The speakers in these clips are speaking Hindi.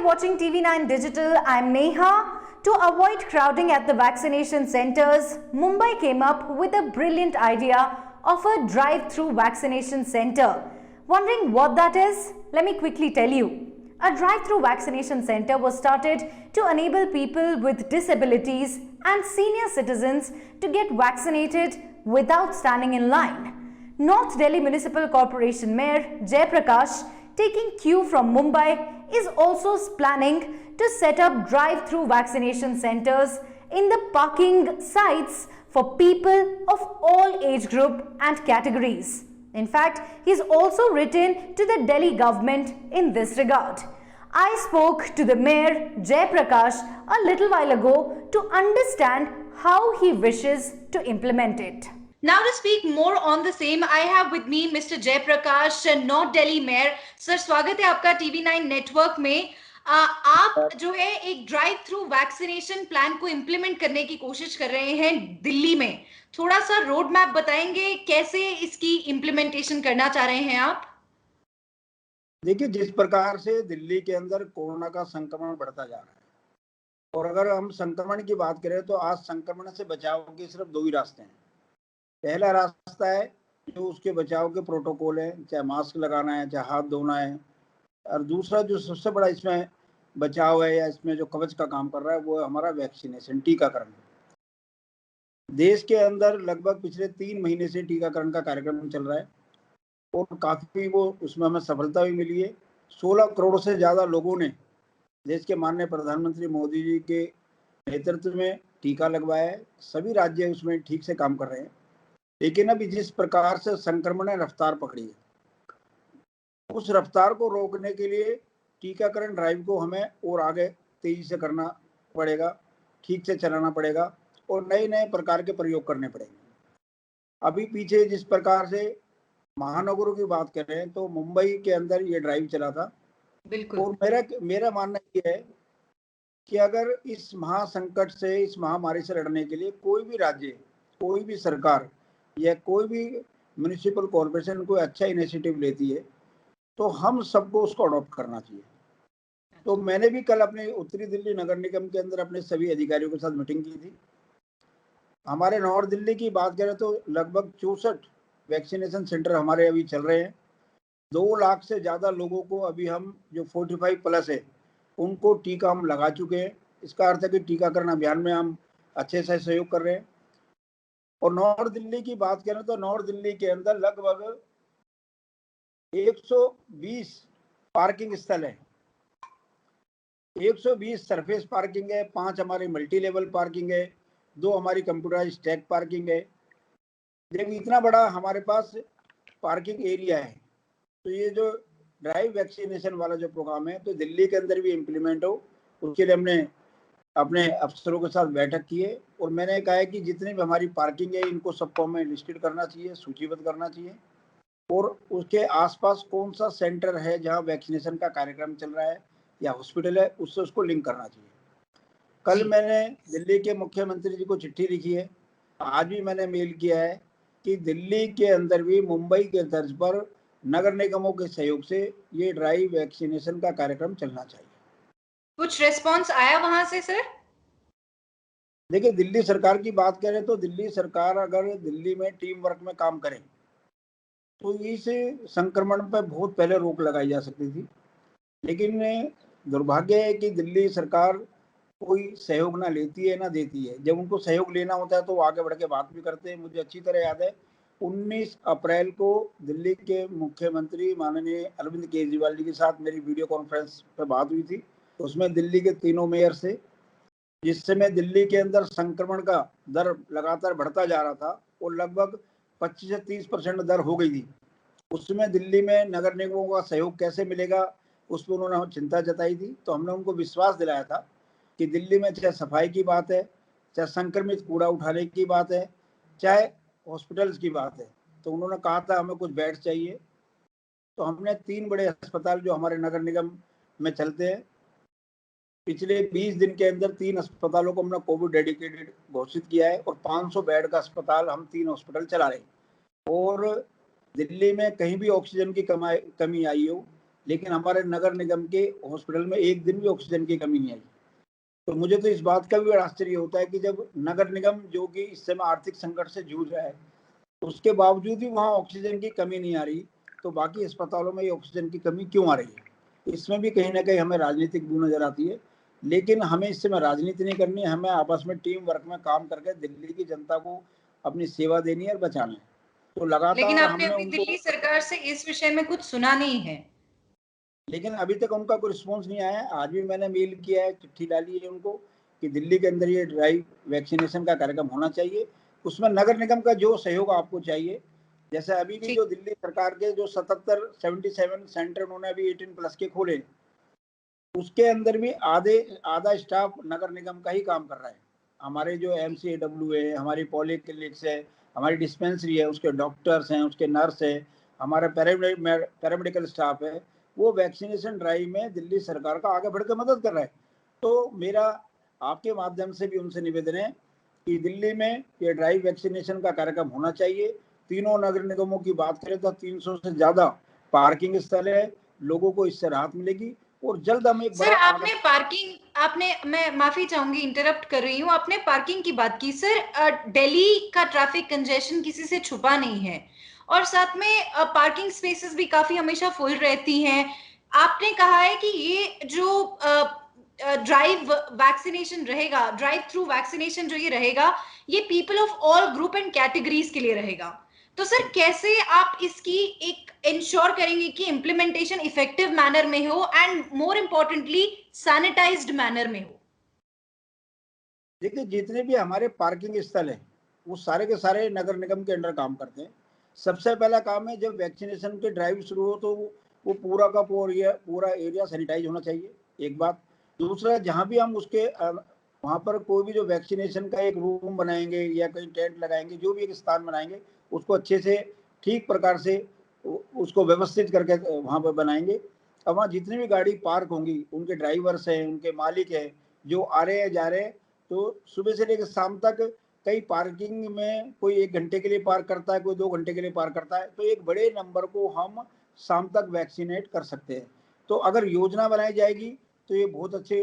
watching TV9 Digital. I'm Neha. To avoid crowding at the vaccination centers, Mumbai came up with a brilliant idea of a drive-through vaccination center. Wondering what that is? Let me quickly tell you. A drive-through vaccination center was started to enable people with disabilities and senior citizens to get vaccinated without standing in line. North Delhi Municipal Corporation Mayor Jay Prakash, taking cue from Mumbai, is also planning to set up drive-through vaccination centers in the parking sites for people of all age group and categories. In fact, he's also written to the Delhi government in this regard. I spoke to the Mayor Jay Prakash a little while ago to understand how he wishes to implement it. Now to speak more on the same, I have with me Mr. Jay Prakash, North Delhi Mayor. Sir, स्वागत है आपका TV9 नेटवर्क में. आप जो है एक ड्राइव थ्रू वैक्सीनेशन प्लान को इम्प्लीमेंट करने की कोशिश कर रहे हैं दिल्ली में. थोड़ा सा रोड मैप बताएंगे, कैसे इसकी इम्प्लीमेंटेशन करना चाह रहे हैं आप? देखिए, जिस प्रकार से दिल्ली के अंदर कोरोना का संक्रमण बढ़ता जा रहा है और अगर हम संक्रमण की बात करें तो आज संक्रमण से बचाव के सिर्फ दो ही रास्ते हैं. पहला रास्ता है जो उसके बचाव के प्रोटोकॉल है, चाहे मास्क लगाना है, चाहे हाथ धोना है, और दूसरा जो सबसे बड़ा इसमें बचाव है या इसमें जो कवच का काम कर रहा है वो है हमारा वैक्सीनेशन, टीकाकरण. देश के अंदर लगभग पिछले 3 महीने से टीकाकरण का कार्यक्रम चल रहा है और काफी वो उसमें हमें सफलता भी मिली है. 16 करोड़ से ज्यादा लोगों ने देश के माननीय प्रधानमंत्री मोदी जी के नेतृत्व में टीका लगवाया है. सभी राज्य उसमें ठीक से काम कर रहे हैं, लेकिन अभी जिस प्रकार से संक्रमण ने रफ्तार पकड़ी है उस रफ्तार को रोकने के लिए टीकाकरण ड्राइव को हमें और आगे तेजी से करना पड़ेगा, ठीक से चलाना पड़ेगा और नए नए प्रकार के प्रयोग करने पड़ेंगे. अभी पीछे जिस प्रकार से महानगरों की बात करें तो मुंबई के अंदर ये ड्राइव चला था. बिल्कुल. और मेरा मानना ये है कि अगर इस महासंकट से, इस महामारी से लड़ने के लिए कोई भी राज्य, कोई भी सरकार या कोई भी म्यूनिसिपल कॉर्पोरेशन कोई अच्छा इनिशिएटिव लेती है तो हम सबको उसको अडॉप्ट करना चाहिए. तो मैंने भी कल अपने उत्तरी दिल्ली नगर निगम के अंदर अपने सभी अधिकारियों के साथ मीटिंग की थी. हमारे नॉर्थ दिल्ली की बात करें तो लगभग 64 वैक्सीनेशन सेंटर हमारे अभी चल रहे हैं. 2 लाख से ज़्यादा लोगों को अभी हम जो 45 प्लस है उनको टीका हम लगा चुके हैं. इसका अर्थ है कि टीकाकरण अभियान में हम अच्छे से सहयोग कर रहे हैं. और नॉर्थ दिल्ली की बात करें तो नॉर्थ दिल्ली के अंदर लगभग 120 पार्किंग स्थल है. 120 सरफेस पार्किंग है, 5 हमारी मल्टी लेवल पार्किंग है, 2 हमारी कंप्यूटराइज्ड टैग पार्किंग है. जब इतना बड़ा हमारे पास पार्किंग एरिया है तो ये जो ड्राइव वैक्सीनेशन वाला जो प्रोग्राम है तो दिल्ली के अंदर भी इम्प्लीमेंट हो, उसके लिए हमने अपने अफसरों के साथ बैठक की है. और मैंने कहा है कि जितनी भी हमारी पार्किंग है इनको सबको हमें लिस्टेड करना चाहिए, सूचीबद्ध करना चाहिए और उसके आसपास कौन सा सेंटर है जहां वैक्सीनेशन का कार्यक्रम चल रहा है या हॉस्पिटल है उससे उसको लिंक करना चाहिए. कल मैंने दिल्ली के मुख्यमंत्री जी को चिट्ठी लिखी है, आज भी मैंने मेल किया है कि दिल्ली के अंदर भी मुंबई के तर्ज पर नगर निगमों के सहयोग से ये ड्राइव वैक्सीनेशन का कार्यक्रम चलना चाहिए. कुछ रिस्पॉन्स आया वहां से सर? देखिए, दिल्ली सरकार की बात करें तो दिल्ली सरकार अगर दिल्ली में टीम वर्क में काम करे तो इस संक्रमण पर बहुत पहले रोक लगाई जा सकती थी. लेकिन दुर्भाग्य है कि दिल्ली सरकार कोई सहयोग ना लेती है ना देती है. जब उनको सहयोग लेना होता है तो वो आगे बढ़ के बात भी करते हैं. मुझे अच्छी तरह याद है 19 अप्रैल को दिल्ली के मुख्यमंत्री माननीय अरविंद केजरीवाल जी के साथ मेरी वीडियो कॉन्फ्रेंस पर बात हुई थी. उसमें दिल्ली के तीनों मेयर से, जिस समय दिल्ली के अंदर संक्रमण का दर लगातार बढ़ता जा रहा था और लगभग 25 से 30% दर हो गई थी, उसमें दिल्ली में नगर निगमों का सहयोग कैसे मिलेगा उस पर उन्होंने चिंता जताई थी. तो हमने उनको विश्वास दिलाया था कि दिल्ली में चाहे सफाई की बात है, चाहे संक्रमित कूड़ा उठाने की बात है, चाहे हॉस्पिटल्स की बात है, तो उन्होंने कहा था हमें कुछ बेड चाहिए. तो हमने 3 बड़े अस्पताल जो हमारे नगर निगम में चलते हैं, पिछले 20 दिन के अंदर 3 अस्पतालों को हमने कोविड डेडिकेटेड घोषित किया है और 500 बेड का अस्पताल हम 3 हॉस्पिटल चला रहे हैं. और दिल्ली में कहीं भी ऑक्सीजन की कमी आई हो लेकिन हमारे नगर निगम के हॉस्पिटल में एक दिन भी ऑक्सीजन की कमी नहीं आई। तो मुझे तो इस बात का भी बड़ा आश्चर्य होता है कि जब नगर निगम जो कि इस समय आर्थिक संकट से जूझ रहा है, उसके बावजूद भी वहाँ ऑक्सीजन की कमी नहीं आ रही, तो बाकी अस्पतालों में ये ऑक्सीजन की कमी क्यों आ रही है? इसमें भी कहीं ना कहीं हमें राजनीतिक बू नजर आती है। लेकिन हमें इस समय राजनीति नहीं करनी है, हमें आपस में टीम वर्क में काम करके दिल्ली की जनता को अपनी सेवा देनी है और बचाना है। तो लेकिन लगातार आपने हमने अभी उनको, दिल्ली सरकार से इस विषय में कुछ सुना नहीं है। लेकिन अभी तक उनका कोई रिस्पॉन्स नहीं आया है। आज भी मैंने मेल किया है, चिट्ठी डाली है उनको कि दिल्ली के अंदर ये ड्राइव वैक्सीनेशन का कार्यक्रम होना चाहिए, उसमें नगर निगम का जो सहयोग आपको चाहिए। जैसे अभी भी ठीक। जो दिल्ली सरकार के जो 77 सेंटर उन्होंने अभी 18+ के खोले, उसके अंदर भी आधा स्टाफ नगर निगम का ही काम कर रहा है। हमारे जो MCAW है, हमारी पॉलीक्लिनिक्स है, हमारी डिस्पेंसरी है, उसके डॉक्टर्स हैं, उसके नर्स है, हमारा पैरामेडिकल स्टाफ है, वो वैक्सीनेशन ड्राइव में दिल्ली सरकार का आगे बढ़ कर मदद कर रहा है। तो मेरा आपके माध्यम से भी उनसे निवेदन है कि दिल्ली में ये ड्राइव वैक्सीनेशन का कार्यक्रम होना चाहिए। तीनों नगर निगमों की बात करें तो 300 से ज्यादा पार्किंग स्थल है, लोगों को इससे राहत मिलेगी और जल्द हम एक सर मैं माफी चाहूंगी, इंटरप्ट कर रही हूँ। आपने पार्किंग की बात की सर। दिल्ली का ट्रैफिक कंजेशन किसी से छुपा नहीं है और साथ में पार्किंग स्पेसेस भी काफी हमेशा फुल रहती हैं। आपने कहा है कि ये जो ड्राइव वैक्सीनेशन रहेगा, ड्राइव थ्रू वैक्सीनेशन जो ये रहेगा, ये people of all group and categories के लिए रहेगा। तो सर कैसे आप इसकी एक इंश्योर करेंगे कि इम्प्लीमेंटेशन इफेक्टिव मैनर में हो and more importantly sanitised manner में हो? देखिए, जितने भी हमारे पार्किंग स्थल है वो सारे के सारे नगर निगम के अंडर काम करते हैं। सबसे पहला काम है, जब वैक्सीनेशन के ड्राइव शुरू हो तो वो पूरा का पूरा एरिया सैनिटाइज होना चाहिए, एक बात। दूसरा, जहाँ भी हम उसके वहाँ पर कोई भी जो वैक्सीनेशन का एक रूम बनाएंगे या कहीं टेंट लगाएंगे, जो भी एक स्थान बनाएंगे, उसको अच्छे से ठीक प्रकार से उसको व्यवस्थित करके वहाँ पर बनाएंगे। अब वहाँ जितनी भी गाड़ी पार्क होंगी, उनके ड्राइवर्स हैं, उनके मालिक हैं, जो आ रहे हैं जा रहे हैं, तो सुबह से लेकर शाम तक कई पार्किंग में कोई 1 घंटे के लिए पार्क करता है, कोई 2 घंटे के लिए पार्क करता है, तो एक बड़े नंबर को हम शाम तक वैक्सीनेट कर सकते हैं। तो अगर योजना बनाई जाएगी तो ये बहुत अच्छे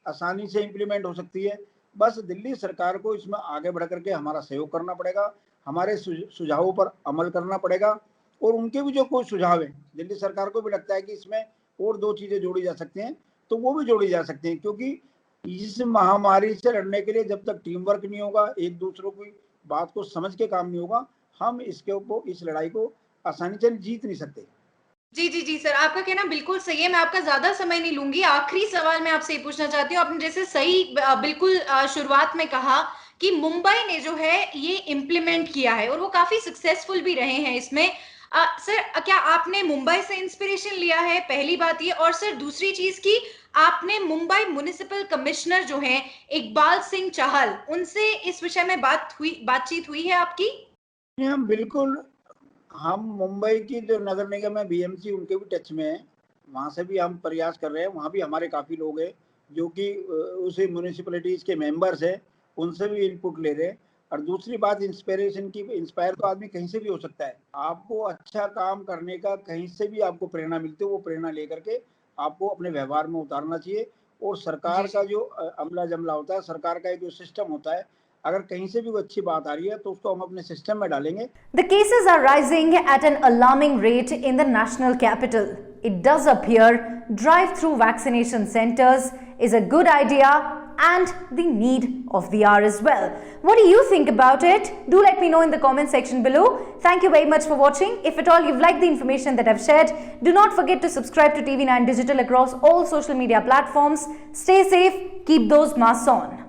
आसानी से इम्प्लीमेंट हो सकती है। बस दिल्ली सरकार को इसमें आगे बढ़ करके हमारा सहयोग करना पड़ेगा, हमारे सुझावों पर अमल करना पड़ेगा। और उनके भी जो कोई सुझाव है, दिल्ली सरकार को भी लगता है कि इसमें और 2 चीज़ें जोड़ी जा सकती हैं, तो वो भी जोड़ी जा सकती हैं। क्योंकि इस महामारी से लड़ने के लिए जब तक टीम वर्क नहीं होगा, एक दूसरों की बात को समझ के काम नहीं होगा, हम इस लड़ाई को आसानी से जीत नहीं सकते। जी सर, आपका कहना बिल्कुल सही है। मैं आपका ज्यादा समय नहीं लूंगी। आखिरी सवाल मैं आपसे पूछना चाहती हूँ। आपने जैसे सही बिल्कुल शुरुआत में कहा कि मुंबई ने जो है ये इम्प्लीमेंट किया है और वो काफी सक्सेसफुल भी रहे हैं इसमें। सर, क्या आपने मुंबई से इंस्पिरेशन लिया है? पहली बात ये। और सर दूसरी चीज की, आपने मुंबई म्युनिसिपल कमिश्नर जो हैं इकबाल सिंह चाहल, उनसे इस विषय में बातचीत हुई है आपकी? हम बिल्कुल, हम मुंबई की जो नगर निगम है BMC, उनके भी टच में है, वहाँ से भी हम प्रयास कर रहे हैं। वहाँ भी हमारे काफ़ी लोग हैं जो कि उसी म्यूनिसिपैलिटीज़ के मेंबर्स हैं, उनसे भी इनपुट ले रहे हैं। और दूसरी बात इंस्पिरेशन की, इंस्पायर तो आदमी कहीं से भी हो सकता है। आपको अच्छा काम करने का कहीं से भी आपको प्रेरणा मिलती है, वो प्रेरणा लेकर के आपको अपने व्यवहार में उतारना चाहिए। और सरकार का जो अमला जमला होता है, सरकार का एक जो सिस्टम होता है, अगर कहीं से भी वो अच्छी बात आ रही है तो उसको हम अपने सिस्टम में डालेंगे। The cases are rising at an alarming rate in the national capital. It does appear drive-through vaccination centers is a good idea and the need of the hour as well. What do you think about it? Do let me know in the comment section below. Thank you very much for watching. If at all you've liked the information that I've shared, do not forget to subscribe to TV9 Digital across all social media platforms. Stay safe, keep those masks on.